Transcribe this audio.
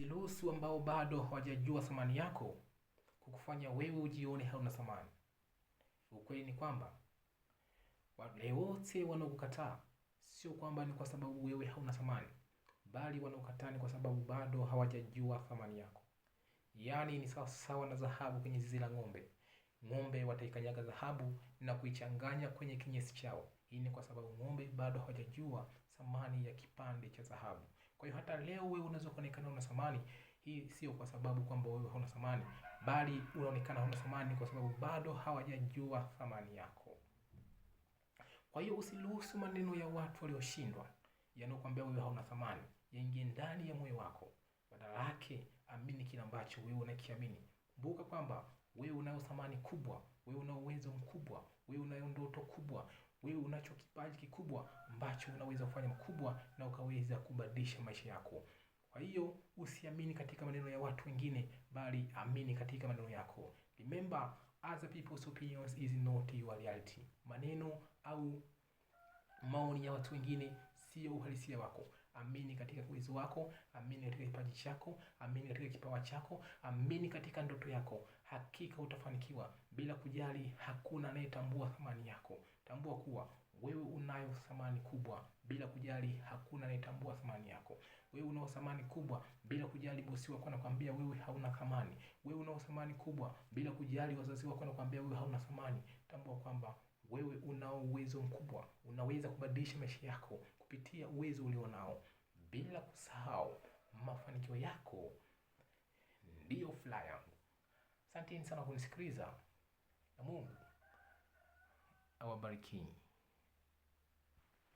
Usiruhusu ambao bado hawajajua thamani yako kukufanya wewe ujione hauna thamani. Ukweli ni kwamba wale wote wanaokukataa sio kwamba ni kwa sababu wewe hauna thamani, bali wanaokukataa ni kwa sababu bado hawajajua thamani yako. Yaani ni sawa na dhahabu kwenye zizi la ng'ombe. Ng'ombe wataikanyaga dhahabu na kuichanganya kwenye kinyesi chao. Hii ni kwa sababu ng'ombe bado hawajajua thamani ya kipande cha dhahabu. Kwa hiyo hata leo wewe unaweza kuonekana una thamani, hii sio kwa sababu kwamba wewe hauna thamani, bali unaonekana huna thamani kwa sababu bado hawajajua thamani yako. Kwa hiyo usiruhusu maneno ya watu walioshindwa yanayokuambia wewe hauna thamani yaingie ndani ya moyo wako. Badala yake amini kile ambacho wewe unakiamini. Kumbuka kwamba wewe unayo thamani kubwa, wewe una uwezo mkubwa, wewe unayo ndoto kubwa, wewe unacho kipaji kikubwa ambacho unaweza kufanya makubwa na ukaweza kubadilisha maisha yako. Kwa hiyo usiamini katika maneno ya watu wengine, bali amini katika maneno yako. Remember, other people's opinions is not your reality. Maneno au maoni ya watu wengine sio uhalisia wako. Amini katika uwezo wako, amini katika kipaji chako, amini katika kipawa chako, amini katika ndoto yako. Hakika utafanikiwa bila kujali hakuna anayetambua thamani yako. Tambua kuwa wewe unayo thamani kubwa bila kujali hakuna anayetambua thamani yako. Wewe unao thamani kubwa bila kujali bosi wako anakuambia wewe hauna thamani. Wewe unao thamani kubwa bila kujali wazazi wako wanakuambia wewe hauna thamani. Tambua kwamba wewe unao uwezo mkubwa, unaweza kubadilisha maisha yako kupitia uwezo ulionao. Bila kusahau mafanikio yako ndiyo furaha yangu. Asanteni sana kunisikiliza na Mungu awabariki.